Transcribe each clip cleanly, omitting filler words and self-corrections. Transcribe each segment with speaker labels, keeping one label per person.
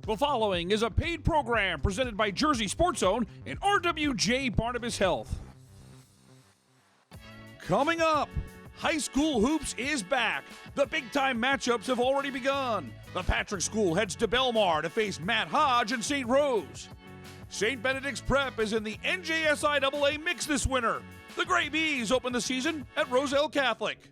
Speaker 1: The following is a paid program presented by Jersey Sports Zone and RWJ Barnabas Health. Coming up, high school hoops is back. The big-time matchups have already begun. The Patrick School heads to Belmar to face Matt Hodge and St. Rose. St. Benedict's Prep is in the NJSIAA Mix this winter. The Gray Bees open the season at Roselle Catholic.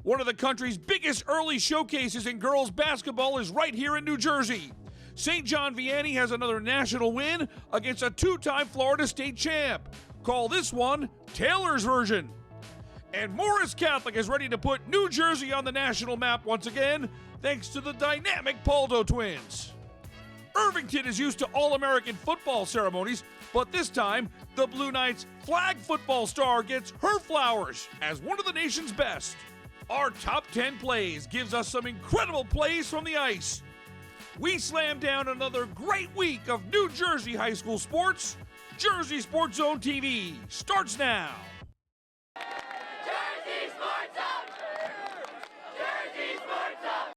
Speaker 1: One of the country's biggest early showcases in girls basketball is right here in New Jersey. St. John Vianney has another national win against a two-time Florida State champ. Call this one Taylor's version. And Morris Catholic is ready to put New Jersey on the national map once again, thanks to the dynamic Paldo twins. Irvington is used to All-American football ceremonies, but this time, the Blue Knights flag football star gets her flowers as one of the nation's best. Our top 10 plays gives us some incredible plays from the ice. We slam down another great week of New Jersey high school sports. Jersey Sports Zone TV starts now.
Speaker 2: Jersey Sports Zone! Jersey Sports Zone!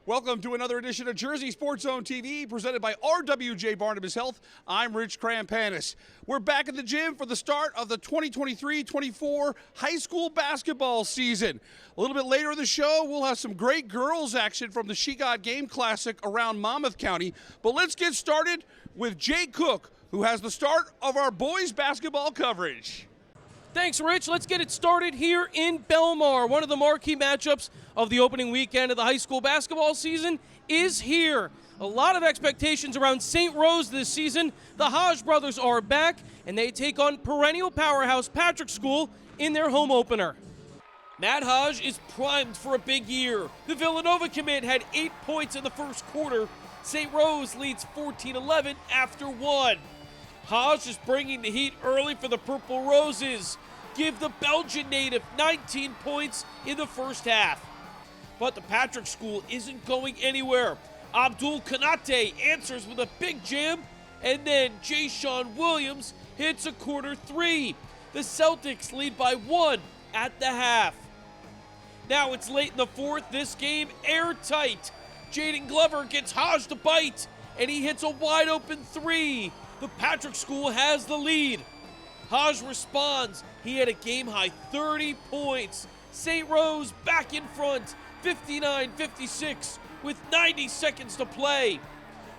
Speaker 1: Welcome to another edition of Jersey Sports Zone TV, presented by RWJ Barnabas Health. I'm Rich Krampanis. We're back at the gym for the start of the 2023-24 high school basketball season. A little bit later in the show, we'll have some great girls action from the She God Game Classic around Monmouth County. But let's get started with Jay Cook, who has the start of our boys basketball coverage.
Speaker 3: Thanks, Rich. Let's get it started here in Belmar. One of the marquee matchups of the opening weekend of the high school basketball season is here. A lot of expectations around St. Rose this season. The Hodge brothers are back, and they take on perennial powerhouse Patrick School in their home opener. Matt Hodge is primed for a big year. The Villanova commit had 8 points in the first quarter. St. Rose leads 14-11 after one. Hodge is bringing the heat early for the Purple Roses. Give the Belgian native 19 points in the first half. But the Patrick School isn't going anywhere. Abdul Kanate answers with a big jam, and then Jay-Sean Williams hits a corner three. The Celtics lead by one at the half. Now it's late in the fourth, this game airtight. Jaden Glover gets Hodge to bite, and he hits a wide open three. The Patrick School has the lead. Hodge responds. He had a game-high 30 points. St. Rose back in front, 59-56, with 90 seconds to play.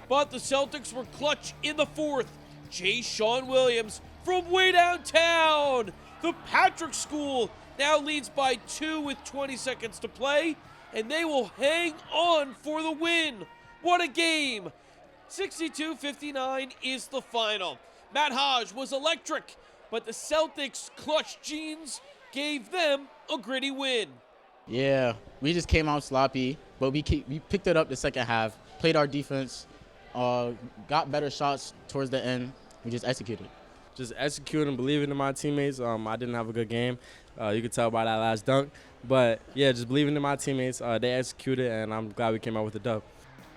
Speaker 3: But the Celtics were clutch in the fourth. Jay-Sean Williams from way downtown. The Patrick School now leads by 2 with 20 seconds to play, and they will hang on for the win. What a game! 62-59 is the final. Matt Hodge was electric, but the Celtics' clutch genes gave them a gritty win.
Speaker 4: Yeah, we just came out sloppy, but we picked it up the second half, played our defense, got better shots towards the end. We just executed.
Speaker 5: Just executing and believing in my teammates. I didn't have a good game. You could tell by that last dunk. But, yeah, just believing in my teammates. They executed, and I'm glad we came out with a dub.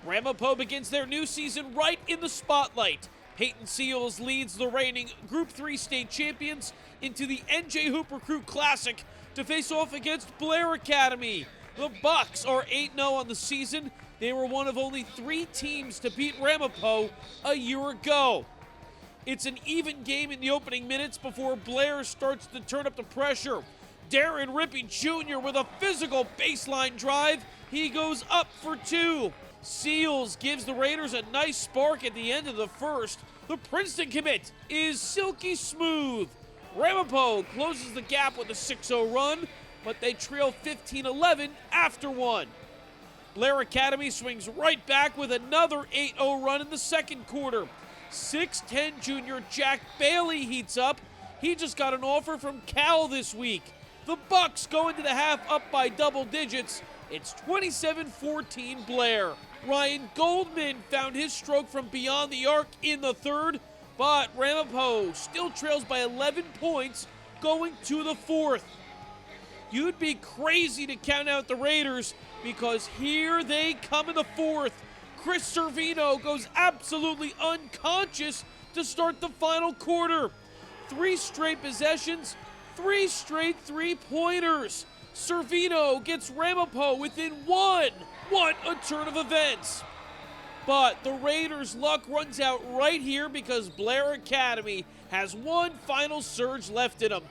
Speaker 3: Ramapo begins their new season right in the spotlight. Peyton Seals leads the reigning Group 3 state champions into the NJ Hoop Recruit Classic to face off against Blair Academy. The Bucks are 8-0 on the season. They were one of only 3 teams to beat Ramapo a year ago. It's an even game in the opening minutes before Blair starts to turn up the pressure. Darren Rippey Jr. with a physical baseline drive. He goes up for 2. Seals gives the Raiders a nice spark at the end of the first. The Princeton commit is silky smooth. Ramapo closes the gap with a 6-0 run, but they trail 15-11 after one. Blair Academy swings right back with another 8-0 run in the second quarter. 6'10 junior Jack Bailey heats up. He just got an offer from Cal this week. The Bucks go into the half up by double digits. It's 27-14 Blair. Ryan Goldman found his stroke from beyond the arc in the third, but Ramapo still trails by 11 points going to the fourth. You'd be crazy to count out the Raiders because here they come in the fourth. Chris Servino goes absolutely unconscious to start the final quarter. 3 straight possessions, 3 straight three-pointers. Servino gets Ramapo within one. What a turn of events. But the Raiders' luck runs out right here because Blair Academy has one final surge left in them.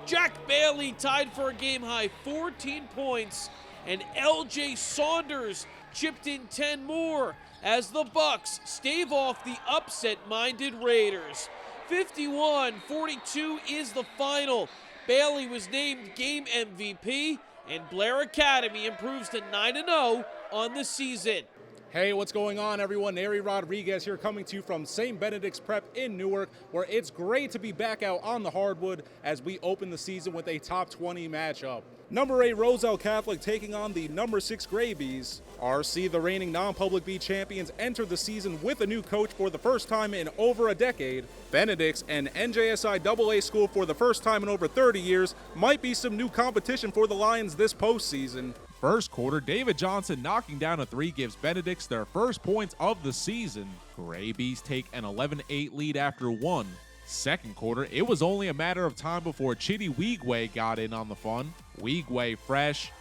Speaker 3: Jack Bailey tied for a game-high 14 points, and LJ Saunders chipped in 10 more as the Bucks stave off the upset-minded Raiders. 51-42 is the final. Bailey was named game MVP, and Blair Academy improves to 9-0 on the season.
Speaker 6: Hey, what's going on, everyone? Neri Rodriguez here, coming to you from St. Benedict's Prep in Newark, where it's great to be back out on the hardwood as we open the season with a top 20 matchup. Number 8 Roselle Catholic taking on the number 6 Gravies. RC, the reigning non-public B champions, enter the season with a new coach for the first time in over a decade. Benedict's, an NJSI AA school for the first time in over 30 years, might be some new competition for the Lions this postseason.
Speaker 7: First quarter, David Johnson knocking down a 3 gives Benedict's their first points of the season. Gravies take an 11-8 lead after 1. Second quarter, it was only a matter of time before Chidi Weegway got in on the fun. Weegway fresh.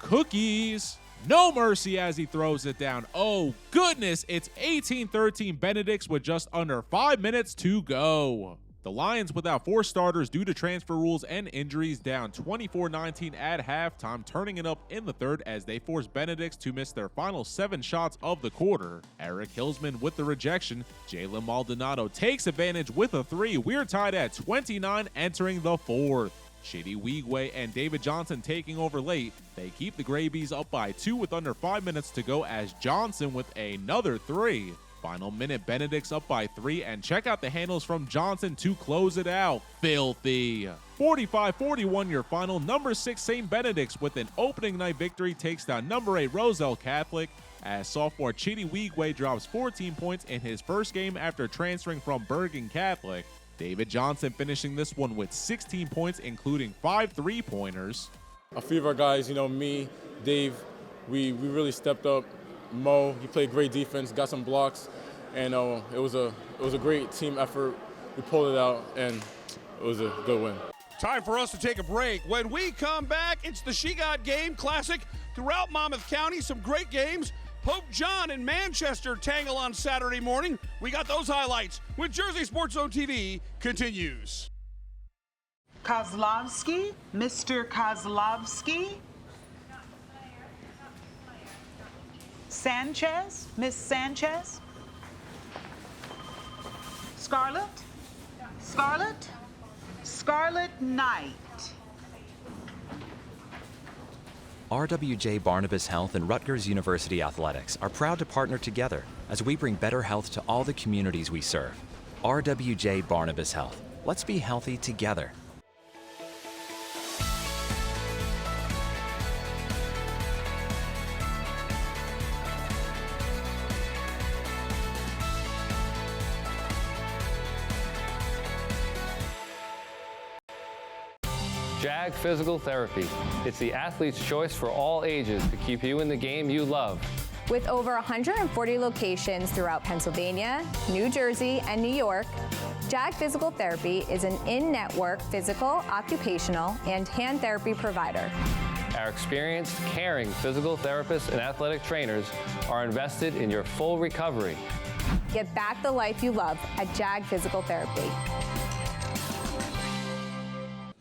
Speaker 7: Cookies. No mercy as he throws it down. Oh goodness, it's 18-13 Benedict's with just under 5 minutes to go. The Lions without 4 starters due to transfer rules and injuries, down 24-19 at halftime, turning it up in the third as they force Benedict's to miss their final 7 shots of the quarter. Eric Hillsman with the rejection. Jalen Maldonado takes advantage with a 3. We're tied at 29 entering the fourth. Chidi Weegway and David Johnson taking over late. They keep the Gravies up by 2 with under 5 minutes to go as Johnson with another 3. Final minute, Benedict's up by 3, and check out the handles from Johnson to close it out. Filthy. 45-41 your final. Number 6 St. Benedict's with an opening night victory takes down number 8 Roselle Catholic as sophomore Chidi Weegway drops 14 points in his first game after transferring from Bergen Catholic. David Johnson finishing this one with 16 points, including 5 three-pointers.
Speaker 5: A few of our guys, me, Dave, we really stepped up. Mo, he played great defense, got some blocks, and it was a great team effort. We pulled it out, and it was a good win.
Speaker 1: Time for us to take a break. When we come back, it's the She Got Game Classic throughout Monmouth County. Some great games. Pope John and Manchester tangle on Saturday morning. We got those highlights when Jersey Sports Zone TV continues.
Speaker 8: Kozlowski, Mr. Kozlowski. Sanchez, Miss Sanchez. Scarlett, Scarlett Knight.
Speaker 9: RWJ Barnabas Health and Rutgers University Athletics are proud to partner together as we bring better health to all the communities we serve. RWJ Barnabas Health. Let's be healthy together.
Speaker 10: JAG Physical Therapy. It's the athlete's choice for all ages to keep you in the game you love.
Speaker 11: With over 140 locations throughout Pennsylvania, New Jersey, and New York, JAG Physical Therapy is an in-network physical, occupational, and hand therapy provider.
Speaker 10: Our experienced, caring physical therapists and athletic trainers are invested in your full recovery.
Speaker 11: Get back the life you love at JAG Physical Therapy.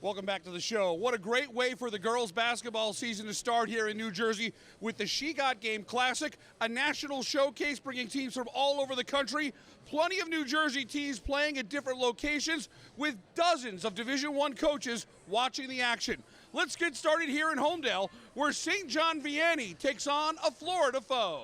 Speaker 1: Welcome back to the show. What a great way for the girls' basketball season to start here in New Jersey with the She Got Game Classic, a national showcase bringing teams from all over the country. Plenty of New Jersey teams playing at different locations with dozens of Division I coaches watching the action. Let's get started here in Homedale, where St. John Vianney takes on a Florida foe.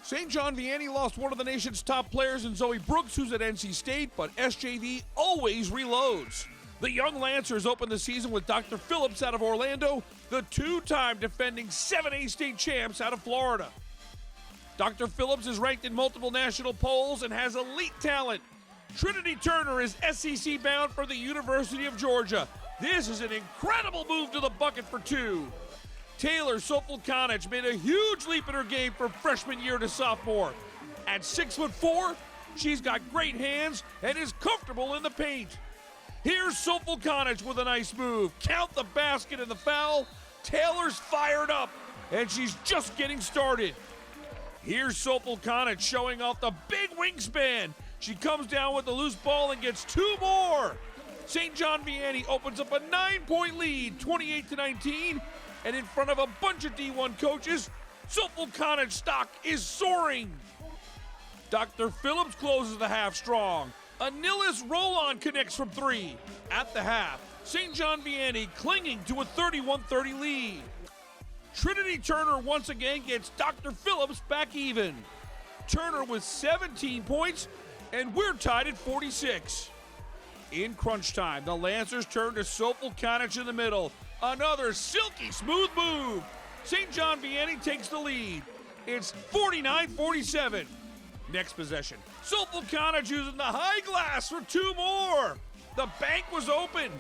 Speaker 1: St. John Vianney lost one of the nation's top players in Zoe Brooks, who's at NC State, but SJV always reloads. The young Lancers open the season with Dr. Phillips out of Orlando, the two-time defending 7A state champs out of Florida. Dr. Phillips is ranked in multiple national polls and has elite talent. Trinity Turner is SEC bound for the University of Georgia. This is an incredible move to the bucket for two. Taylor Sofulkanich made a huge leap in her game from freshman year to sophomore. At 6'4", she's got great hands and is comfortable in the paint. Here's Sofulkanich with a nice move. Count the basket and the foul. Taylor's fired up, and she's just getting started. Here's Sofulkanich showing off the big wingspan. She comes down with the loose ball and gets two more. St. John Vianney opens up a 9-point lead, 28-19, and in front of a bunch of D1 coaches, Sofulkanich stock is soaring. Dr. Phillips closes the half strong. Anilis Roland connects from three. At the half, St. John Vianney clinging to a 31-30 lead. Trinity Turner once again gets Dr. Phillips back even. Turner with 17 points, and we're tied at 46. In crunch time, the Lancers turn to Sofulkanich in the middle. Another silky smooth move. St. John Vianney takes the lead. It's 49-47. Next possession, Sofulkanich using the high glass for two more. The bank was open.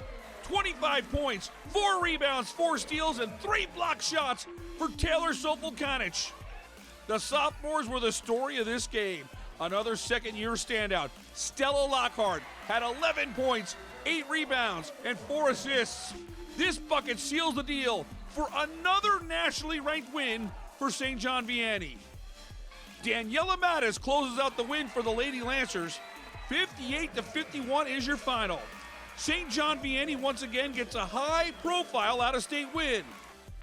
Speaker 1: 25 points, 4 rebounds, 4 steals, and 3 block shots for Taylor Sofulkanich. The sophomores were the story of this game. Another second-year standout, Stella Lockhart, had 11 points, 8 rebounds, and 4 assists. This bucket seals the deal for another nationally ranked win for St. John Vianney. Daniela Mattis closes out the win for the Lady Lancers. 58-51 is your final. St. John Vianney once again gets a high-profile out-of-state win.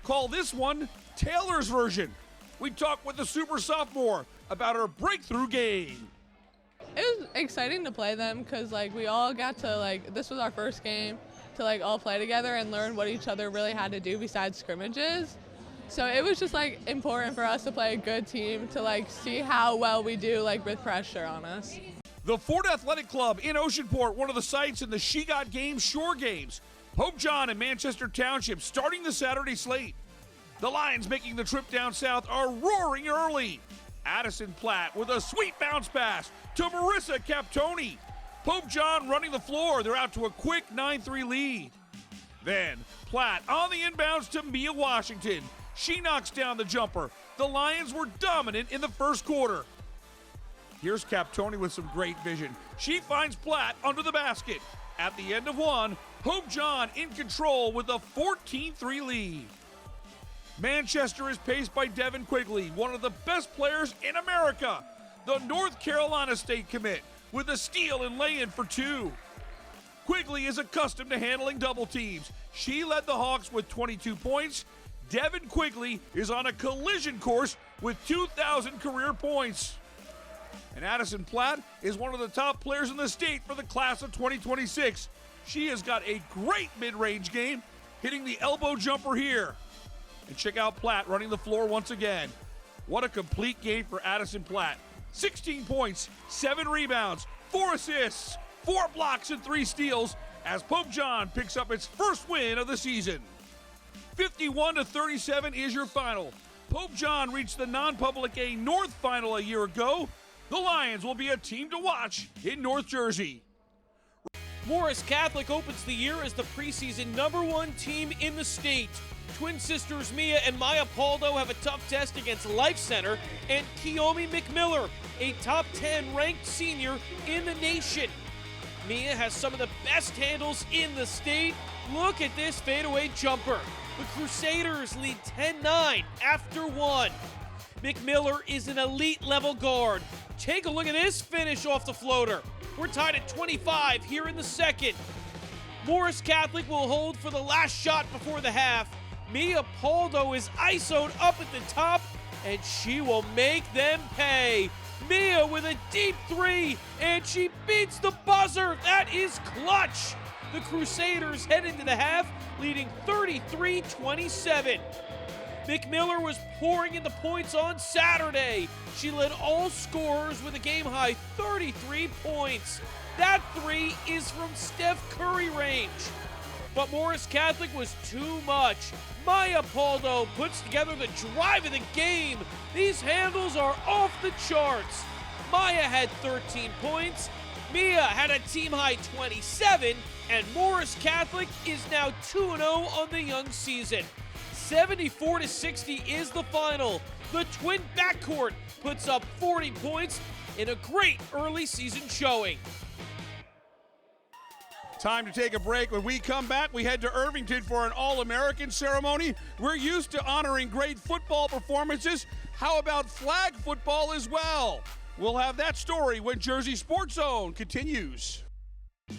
Speaker 1: Call this one Taylor's version. We talked with the super sophomore about her breakthrough game.
Speaker 12: It was exciting to play them because we all got to this was our first game to all play together and learn what each other really had to do besides scrimmages. So it was just important for us to play a good team to see how well we do with pressure on us.
Speaker 1: The Fort Athletic Club in Oceanport, one of the sites in the She Got Games Shore Games. Pope John and Manchester Township starting the Saturday slate. The Lions making the trip down south are roaring early. Addison Platt with a sweet bounce pass to Marissa Captoni. Pope John running the floor. They're out to a quick 9-3 lead. Then Platt on the inbounds to Mia Washington. She knocks down the jumper. The Lions were dominant in the first quarter. Here's Captoni with some great vision. She finds Platt under the basket. At the end of one, Pope John in control with a 14-3 lead. Manchester is paced by Devin Quigley, one of the best players in America. The North Carolina State commit with a steal and lay-in for two. Quigley is accustomed to handling double teams. She led the Hawks with 22 points. Devin Quigley is on a collision course with 2,000 career points. And Addison Platt is one of the top players in the state for the class of 2026. She has got a great mid-range game, hitting the elbow jumper here. And check out Platt running the floor once again. What a complete game for Addison Platt. 16 points, 7 rebounds, 4 assists, 4 blocks, and 3 steals as Pope John picks up its first win of the season. 51-37 is your final. Pope John reached the non-public A North final a year ago. The Lions will be a team to watch in North Jersey.
Speaker 3: Morris Catholic opens the year as the preseason #1 team in the state. Twin sisters Mia and Maya Paldo have a tough test against Life Center and Kiyomi McMiller, a top 10 ranked senior in the nation. Mia has some of the best handles in the state. Look at this fadeaway jumper. The Crusaders lead 10-9 after one. McMiller is an elite level guard. Take a look at this finish off the floater. We're tied at 25 here in the second. Morris Catholic will hold for the last shot before the half. Mia Paldo is isoed up at the top, and she will make them pay. Mia with a deep three, and she beats the buzzer. That is clutch. The Crusaders head into the half, leading 33-27. McMiller was pouring in the points on Saturday. She led all scorers with a game-high 33 points. That three is from Steph Curry range. But Morris Catholic was too much. Maya Paldo puts together the drive of the game. These handles are off the charts. Maya had 13 points. Mia had a team-high 27, and Morris Catholic is now 2-0 on the young season. 74-60 is the final. The twin backcourt puts up 40 points in a great early season showing.
Speaker 1: Time to take a break. When we come back, we head to Irvington for an All-American ceremony. We're used to honoring great football performances. How about flag football as well? We'll have that story when Jersey Sports Zone continues.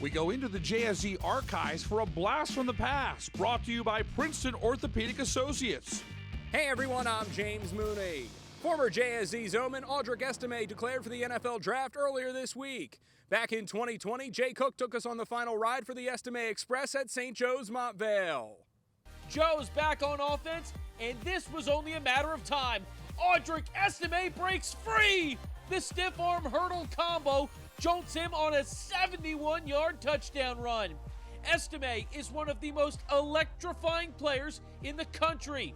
Speaker 1: We go into the JSZ archives for a blast from the past, brought to you by Princeton Orthopedic Associates.
Speaker 6: Hey everyone, I'm James Mooney. Former JSZ Zoman Audric Estime declared for the NFL Draft earlier this week. Back in 2020, Jay Cook took us on the final ride for the Estime Express at St. Joe's Montvale.
Speaker 3: Joe's back on offense, and this was only a matter of time. Audric Estime breaks free! The stiff arm hurdle combo jolts him on a 71-yard touchdown run. Estime is one of the most electrifying players in the country.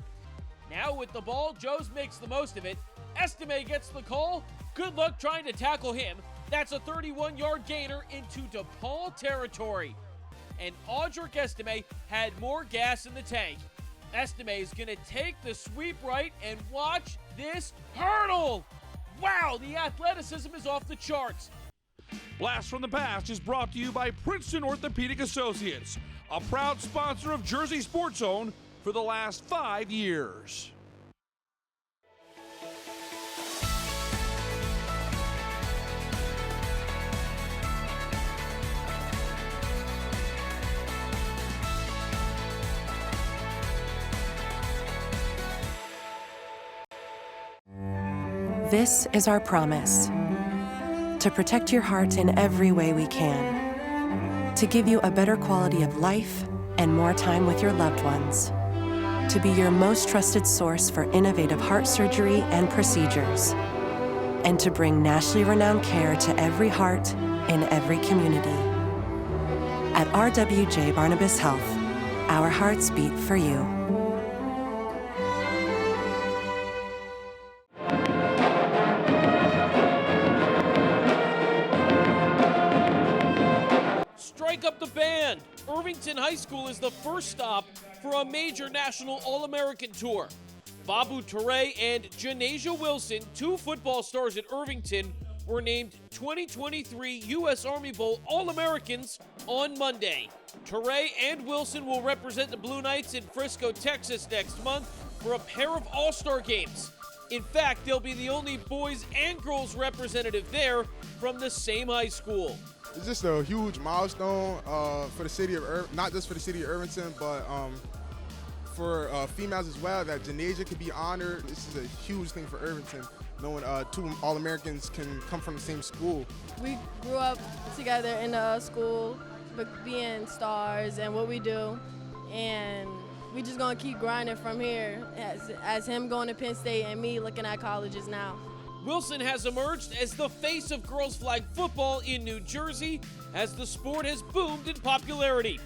Speaker 3: Now with the ball, Joe's makes the most of it. Estime gets the call. Good luck trying to tackle him. That's a 31-yard gainer into DePaul territory. And Audric Estime had more gas in the tank. Estime is going to take the sweep right and watch this hurdle. Wow, the athleticism is off the charts.
Speaker 1: Blast from the Past is brought to you by Princeton Orthopedic Associates, a proud sponsor of Jersey Sports Zone for the last 5 years.
Speaker 13: This is our promise, to protect your heart in every way we can, to give you a better quality of life and more time with your loved ones, to be your most trusted source for innovative heart surgery and procedures, and to bring nationally renowned care to every heart in every community. At RWJ Barnabas Health, our hearts beat for you.
Speaker 3: Strike up the band. Irvington High School is the first stop for a major national All-American tour. Babu Toure and Janasia Wilson, two football stars at Irvington, were named 2023 U.S. Army Bowl All-Americans on Monday. Toure and Wilson will represent the Blue Knights in Frisco, Texas next month for a pair of All-Star games. In fact, they'll be the only boys and girls representative there from the same high school.
Speaker 14: It's just a huge milestone for the city of not just for the city of Irvington, but for females as well, that Janasia could be honored. This is a huge thing for Irvington, knowing two All-Americans can come from the same school.
Speaker 15: We grew up together in the school, being stars and what we do, and we just gonna keep grinding from here, as him going to Penn State and me looking at colleges now.
Speaker 3: Wilson has emerged as the face of girls flag football in New Jersey as the sport has boomed in popularity.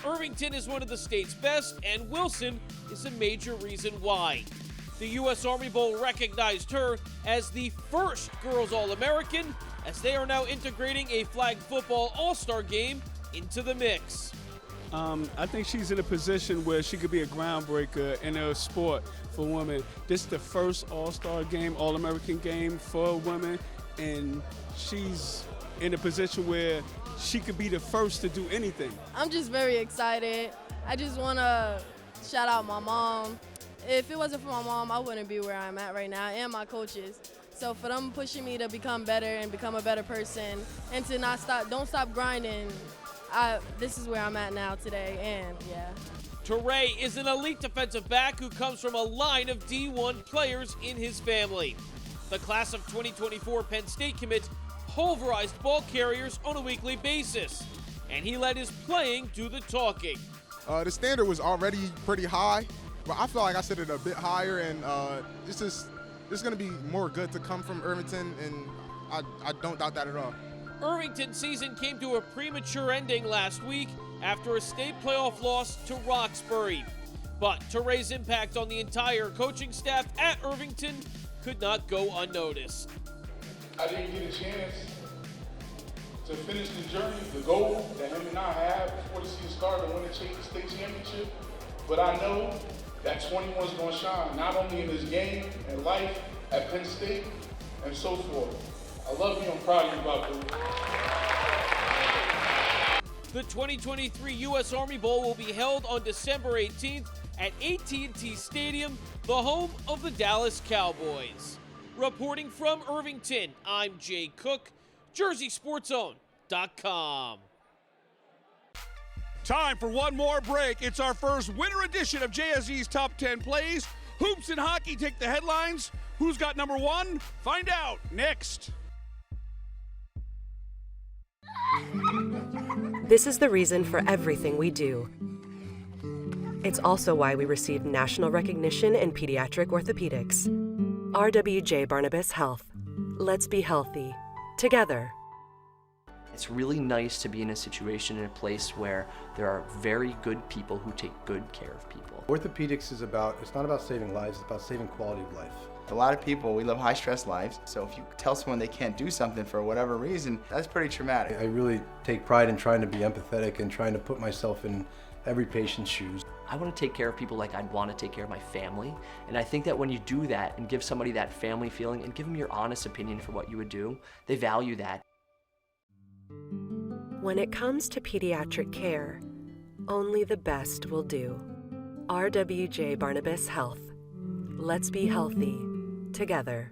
Speaker 3: Irvington is one of the state's best, and Wilson is a major reason why. The U.S. Army Bowl recognized her as the first girls All-American, as they are now integrating a flag football all-star game into the mix.
Speaker 16: I think she's in a position where she could be a groundbreaker in her sport for women. This is the first all-star game, all-American game for women, and she's in a position where she could be the first to do anything.
Speaker 15: I'm just very excited. I just want to shout out my mom. If it wasn't for my mom, I wouldn't be where I'm at right now, and my coaches. So for them pushing me to become better and become a better person, and to don't stop grinding, this is where I'm at now today, and yeah.
Speaker 3: Toure is an elite defensive back who comes from a line of D1 players in his family. The class of 2024 Penn State commits pulverized ball carriers on a weekly basis, and he let his playing do the talking.
Speaker 14: The standard was already pretty high, But I feel like I set it a bit higher, and there's going to be more good to come from Irvington, and I don't doubt that at all.
Speaker 3: Irvington's season came to a premature ending last week after a state playoff loss to Roxbury. But to raise impact on the entire coaching staff at Irvington could not go unnoticed.
Speaker 17: I didn't get a chance to finish the journey, the goal that him and I had before the season started to win the state championship. But I know that 21's going to shine, not only in this game and life at Penn State and so forth. I love you. I'm proud of you, Buck.
Speaker 3: The 2023 U.S. Army Bowl will be held on December 18th at AT&T Stadium, the home of the Dallas Cowboys. Reporting from Irvington, I'm Jay Cook, JerseySportsZone.com.
Speaker 1: Time for one more break. It's our first winter edition of JSE's Top 10 Plays. Hoops and hockey take the headlines. Who's got number one? Find out next.
Speaker 13: This is the reason for everything we do. It's also why we received national recognition in pediatric orthopedics. RWJ Barnabas Health. Let's be healthy. Together.
Speaker 18: It's really nice to be in a situation, in a place where there are very good people who take good care of people.
Speaker 19: Orthopedics is it's not about saving lives, it's about saving quality of life.
Speaker 20: A lot of people, we live high-stress lives, so if you tell someone they can't do something for whatever reason, that's pretty traumatic.
Speaker 19: I really take pride in trying to be empathetic and trying to put myself in every patient's shoes.
Speaker 18: I want to take care of people like I'd want to take care of my family, and I think that when you do that and give somebody that family feeling and give them your honest opinion for what you would do, they value that.
Speaker 13: When it comes to pediatric care, only the best will do. RWJ Barnabas Health. Let's be healthy. Together.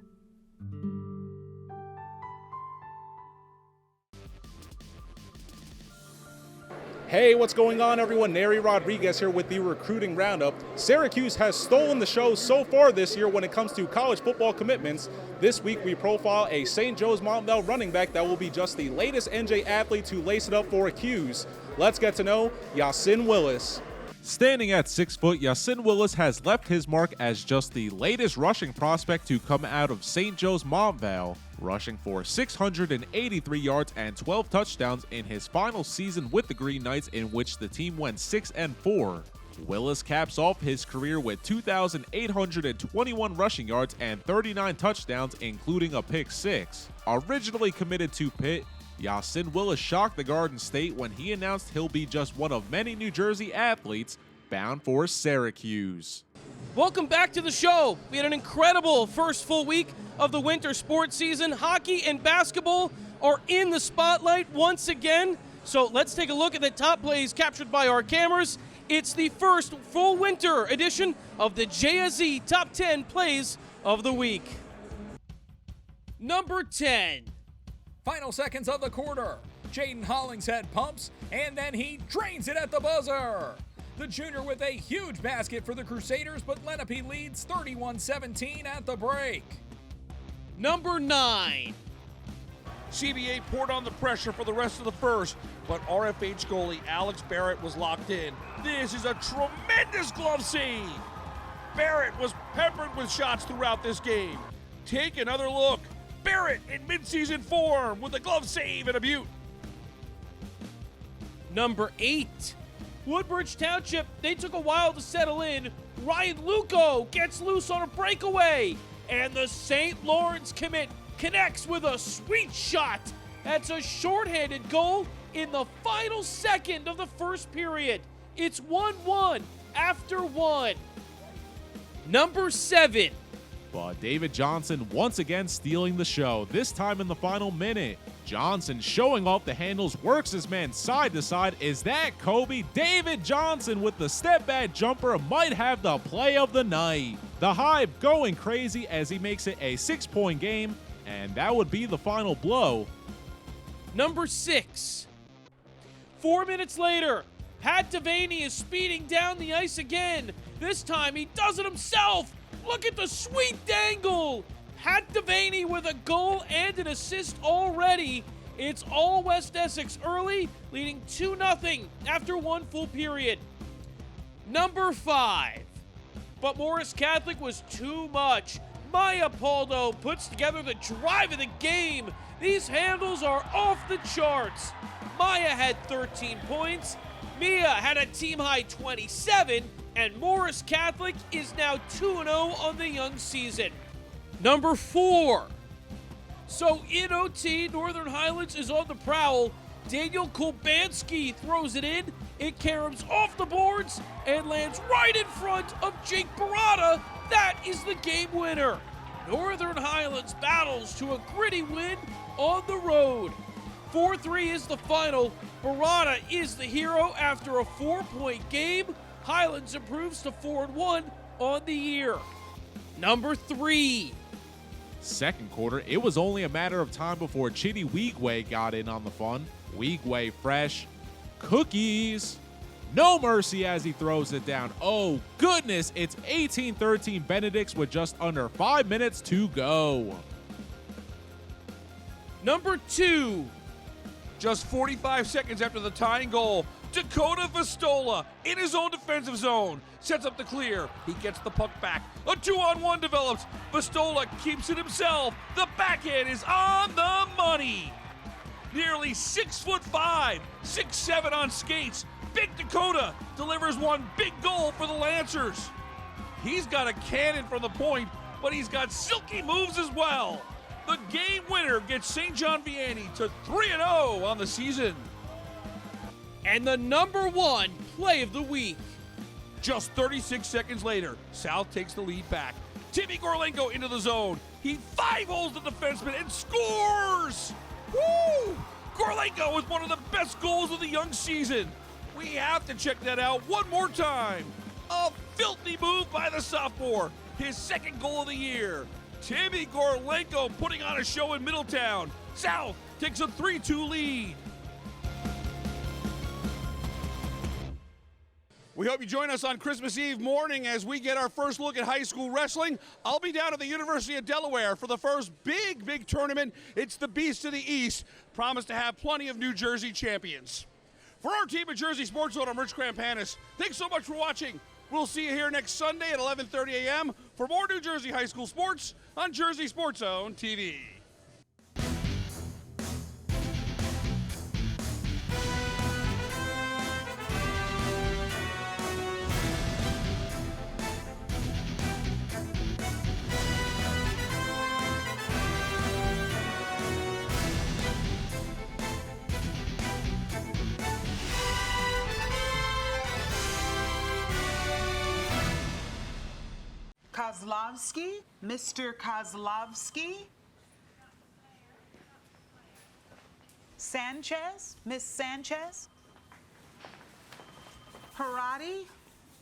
Speaker 6: Hey, what's going on, everyone? Neri Rodriguez here with the Recruiting Roundup. Syracuse has stolen the show so far this year when it comes to college football commitments. This week, we profile a St. Joe's Montvale running back that will be just the latest NJ athlete to lace it up for a 'Cuse. Let's get to know Yasin Willis.
Speaker 7: Standing at 6 foot, Yasin Willis has left his mark as just the latest rushing prospect to come out of St. Joe's Montvale, rushing for 683 yards and 12 touchdowns in his final season with the Green Knights, in which the team went 6-4. Willis caps off his career with 2,821 rushing yards and 39 touchdowns, including a pick six. Originally committed to Pitt, Yasin Willis shocked the Garden State when he announced he'll be just one of many New Jersey athletes bound for Syracuse.
Speaker 3: Welcome back to the show. We had an incredible first full week of the winter sports season. Hockey and basketball are in the spotlight once again. So let's take a look at the top plays captured by our cameras. It's the first full winter edition of the JSE Top 10 Plays of the Week. Number 10.
Speaker 21: Final seconds of the quarter. Jaden Hollingshead pumps, and then he drains it at the buzzer. The junior with a huge basket for the Crusaders, but Lenape leads 31-17 at the break.
Speaker 3: Number 9.
Speaker 1: CBA poured on the pressure for the rest of the first, but RFH goalie Alex Barrett was locked in. This is a tremendous glove save. Barrett was peppered with shots throughout this game. Take another look. Barrett in midseason form with a glove save and a beaut.
Speaker 3: Number 8. Woodbridge Township, they took a while to settle in. Ryan Luco gets loose on a breakaway. And the St. Lawrence commit connects with a sweet shot. That's a shorthanded goal in the final second of the first period. It's 1-1 after 1. Number 7.
Speaker 7: But David Johnson once again stealing the show, this time in the final minute. Johnson showing off the handles, works his man side to side. Is that Kobe? David Johnson with the step back jumper might have the play of the night. The Hive going crazy as he makes it a 6-point game, and that would be the final blow.
Speaker 3: Number 6. 4 minutes later, Pat Devaney is speeding down the ice again. This time he does it himself. Look at the sweet dangle. Pat Devaney with a goal and an assist already. It's all West Essex early, leading 2-0 after one full period. Number 5. but Morris Catholic was too much. Maya Paldo puts together the drive of the game. These handles are off the charts. Maya had 13 points, Mia had a team-high 27, and Morris Catholic is now 2-0 on the young season. Number 4. So in OT, Northern Highlands is on the prowl. Daniel Kulbanski throws it in. It caroms off the boards and lands right in front of Jake Barada. That is the game winner. Northern Highlands battles to a gritty win on the road. 4-3 is the final. Barada is the hero after a 4-point game. Highlands improves to 4-1 on the year. Number 3.
Speaker 7: Second quarter, it was only a matter of time before Chidi Weegway got in on the fun. Weegway fresh. Cookies. No mercy as he throws it down. Oh, goodness. It's 18-13 Benedicts with just under 5 minutes to go.
Speaker 3: Number 2.
Speaker 1: Just 45 seconds after the tying goal, Dakota Vistola in his own defensive zone sets up the clear. He gets the puck back. A 2-on-1 develops. Vistola keeps it himself. The backhand is on the money. Nearly 6'5", 6'7" on skates. Big Dakota delivers one big goal for the Lancers. He's got a cannon from the point, but he's got silky moves as well. The game winner gets St. John Vianney to 3-0 on the season.
Speaker 3: And the number 1 play of the week.
Speaker 1: Just 36 seconds later, South takes the lead back. Timmy Gorlenko into the zone. He 5-holes the defenseman and scores! Woo! Gorlenko is one of the best goals of the young season. We have to check that out one more time. A filthy move by the sophomore. His second goal of the year. Timmy Gorlenko putting on a show in Middletown. South takes a 3-2 lead. We hope you join us on Christmas Eve morning as we get our first look at high school wrestling. I'll be down at the University of Delaware for the first big tournament. It's the Beast of the East. Promised to have plenty of New Jersey champions. For our team at Jersey Sports Zone, I'm Rich Krampanis. Thanks so much for watching. We'll see you here next Sunday at 11:30 a.m. for more New Jersey high school sports on Jersey Sports Zone TV.
Speaker 8: Kozlovsky, Mr. Kozlovsky. Sanchez, Miss Sanchez. Parati,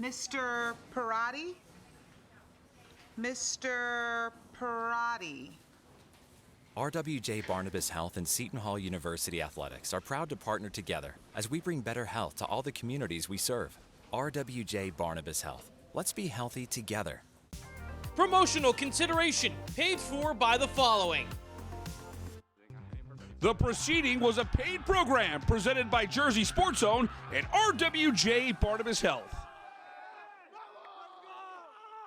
Speaker 8: Mr. Parati. Mr. Parati.
Speaker 9: RWJ Barnabas Health and Seton Hall University Athletics are proud to partner together as we bring better health to all the communities we serve. RWJ Barnabas Health. Let's be healthy together.
Speaker 3: Promotional consideration paid for by the following.
Speaker 1: The proceeding was a paid program presented by Jersey Sports Zone and RWJ Barnabas Health.